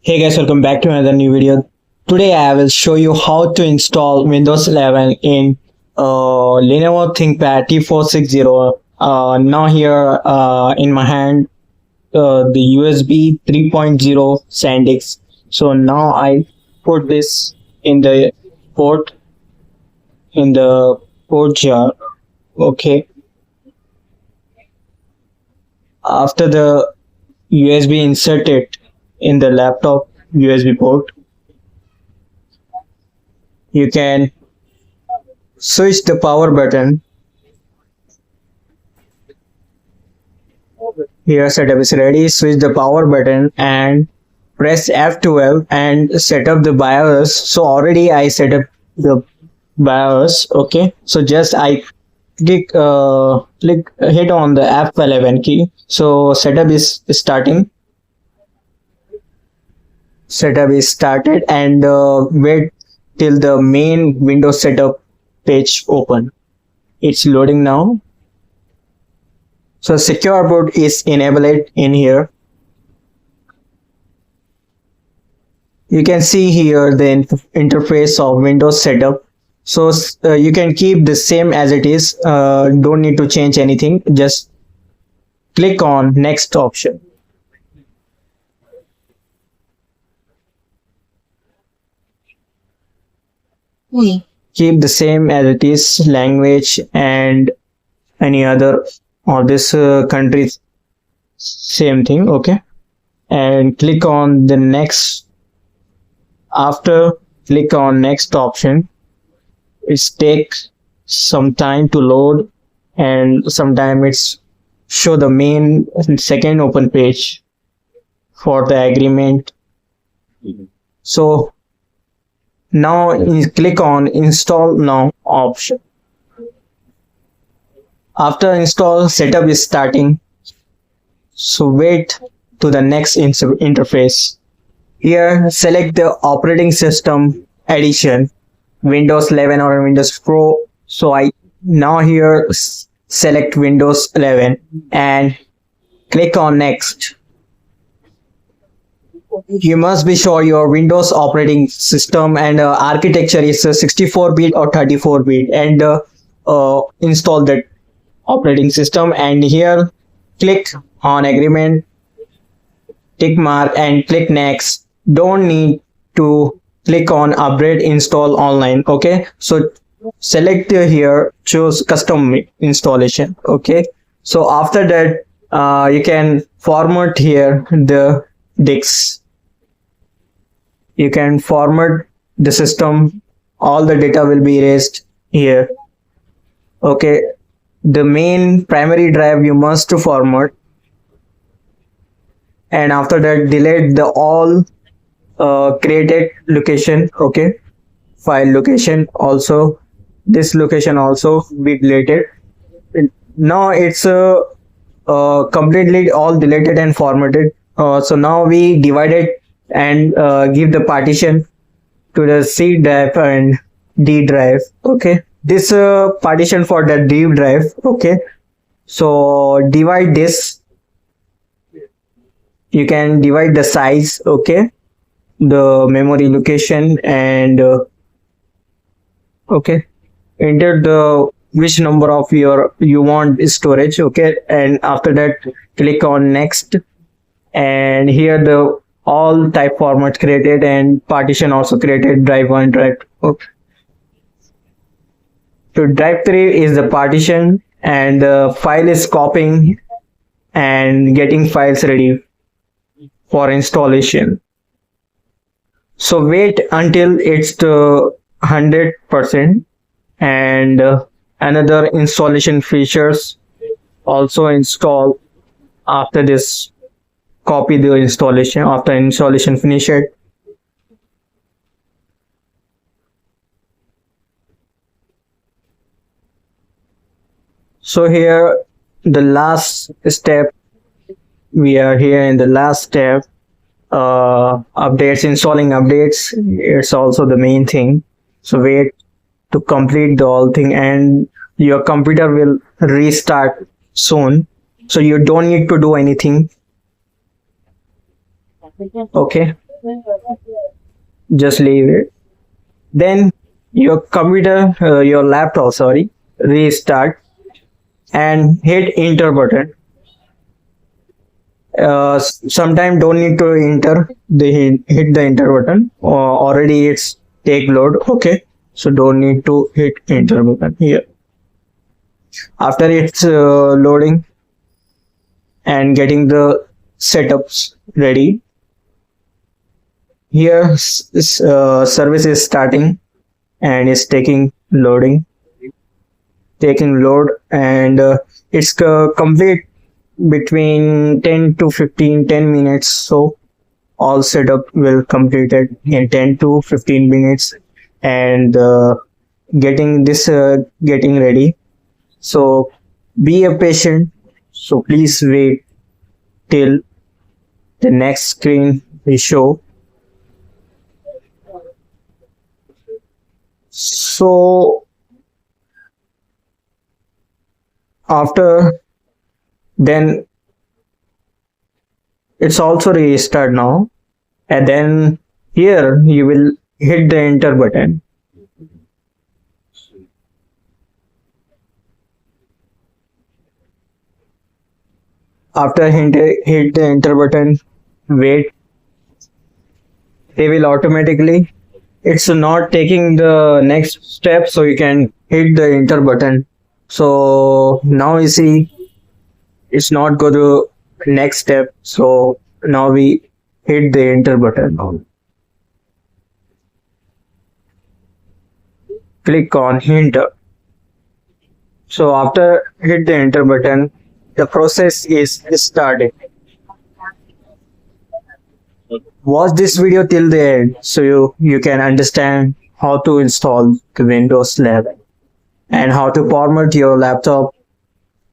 Hey guys, welcome back to another new video. Today I will show you how to install Windows 11 in Lenovo ThinkPad T460. Now here in my hand the USB 3.0 SanDisk. So now I put this in the port in the port jar. Okay. After the USB inserted in the laptop USB port, you can switch the power button. Here setup is ready. Switch the power button and press F12 and set up the BIOS. So already I set up the BIOS. Okay, so just I click hit on the F11 key. So setup is starting. Setup is started and wait till the main Windows setup page open. It's loading now. So secure boot is enabled in here. You can see here the interface of Windows setup. So you can keep the same as it is. Don't need to change anything. Just click on next option. Keep the same as it is, language and any other or this country, same thing. Okay, and click on the next. After click on next option, it takes some time to load and sometime it's show the main second open page for the agreement. So now click on install now option. After install, setup is starting. So wait to the next interface. Here select the operating system edition, Windows 11 or Windows Pro. So I now here select Windows 11 and click on next. You must be sure your Windows operating system and architecture is 64-bit or 34-bit and install that operating system, and here click on agreement, tick mark and click next. Don't need to click on upgrade install online. Okay, so select here, choose custom installation. Okay, so after that you can format here the disks. You can format the system, all the data will be erased here. Okay, the main primary drive you must format, and after that delete the all created location. Okay, file location also, this location also be deleted. Now it's completely all deleted and formatted. So now we divided and give the partition to the C drive and D drive. Okay, this partition for the D drive. Okay, so divide this. You can divide the size. Okay, the memory location and okay, enter the which number of you want storage. Okay, and after that click on next, and here the all type format created and partition also created, drive 1, drive 2. Okay. So drive 3 is the partition and the file is copying and getting files ready for installation. So wait until it's the 100% and another installation features also install after this. Copy the installation after installation finish it. So here the last step, we are here in the last step, updates, installing updates. It's also the main thing. So wait to complete the whole thing and your computer will restart soon, so you don't need to do anything. Okay, Just leave it. Then your computer, your laptop, sorry, restart and hit enter button. Sometime don't need to enter the hit the enter button. Already it's take load. Okay, so don't need to hit enter button here. After it's loading and getting the setups ready, here service is starting and is taking load, and it's complete between 10 to 10 minutes. So all setup will completed in 10 to 15 minutes, and getting this getting ready. So be a patient. So please wait till the next screen we show. So after then it's also restart now, and then here you will hit the enter button. After hit the enter button, wait. They will automatically, it's not taking the next step, so you can hit the enter button. So now you see it's not go to next step, so now we hit the enter button. Click on enter. So after hit the enter button, the process is started. Watch this video till the end so you can understand how to install the Windows 11 and how to format your laptop.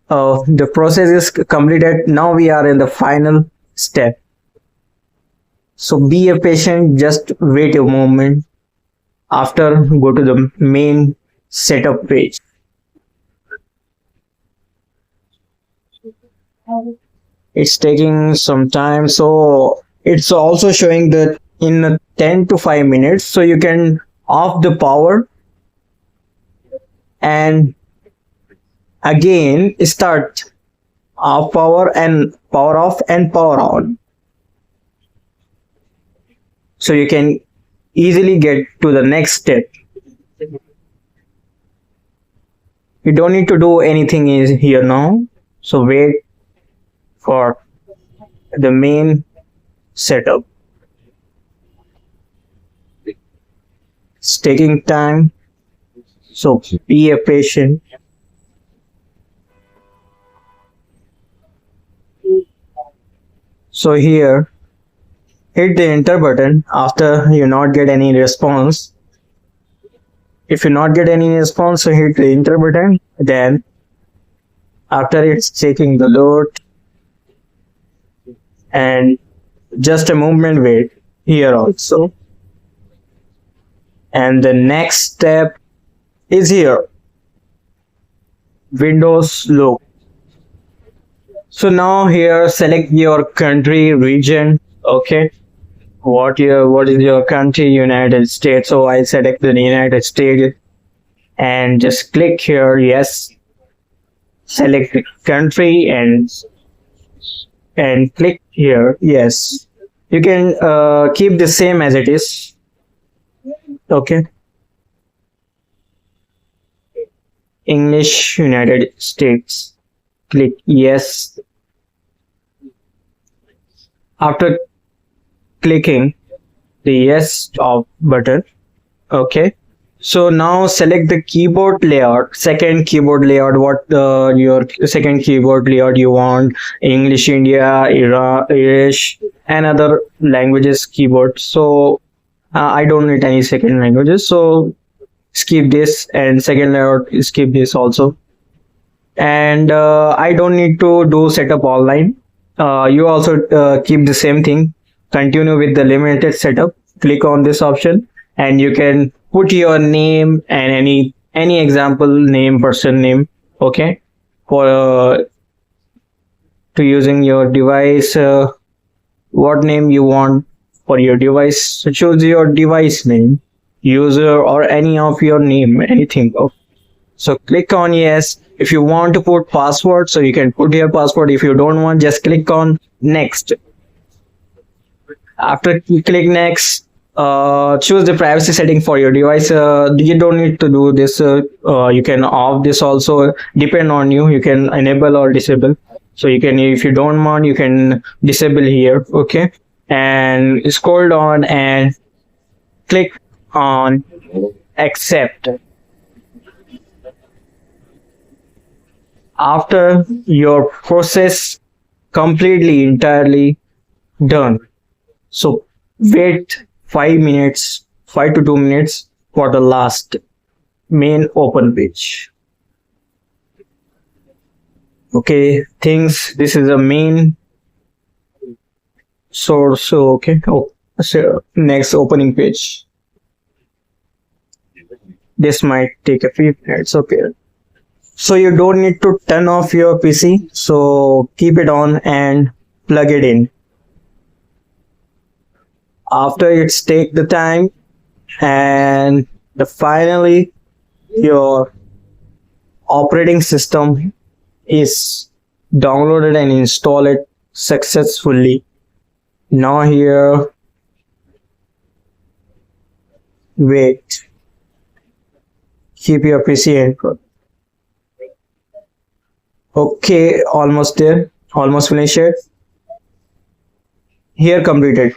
The process is completed. Now we are in the final step. So be a patient, just wait a moment. After, go to the main setup page. It's taking some time, so it's also showing that in 10 to 5 minutes, so you can off the power and again start off power and power off and power on, so you can easily get to the next step. You don't need to do anything is here now, so wait for the main setup. It's taking time, so be a patient. So here hit the enter button after you not get any response. If you not get any response, so hit the enter button. Then after it's taking the load, and just a moment wait here also, and the next step is here, Windows logo. So now here select your country, region. Okay, what is your country? United States. So I select the United States and just click here, yes. Select the country and click here, yes. You can keep the same as it is. Okay, English, United States. Click yes. After clicking the yes off button, okay, so now select the keyboard layout, second keyboard layout, what your second keyboard layout you want, English India, Irish and other languages keyboard. So I don't need any second languages, so skip this, and second layout skip this also. And I don't need to do setup online. You also keep the same thing, continue with the limited setup. Click on this option and you can put your name and any example name, person name, okay, for to using your device, what name you want. for your device. So choose your device name, user, or any of your name, anything. So click on yes. If you want to put password, so you can put your password. If you don't want, just click on next. After you click next, choose the privacy setting for your device. You don't need to do this. You can off this also, depend on you. You can enable or disable. So you can, if you don't want, you can disable here. Okay, and scroll down and click on accept. After your process completely entirely done, so wait 5 minutes, 5 to 2 minutes for the last main open page. Okay, things, this is a main source. So okay, so next opening page. This might take a few minutes. Okay, so you don't need to turn off your PC, so keep it on and plug it in. After it's take the time, and finally your operating system is downloaded and installed successfully. Now here, wait, keep your PC in. Okay, almost there, almost finished it. Here completed.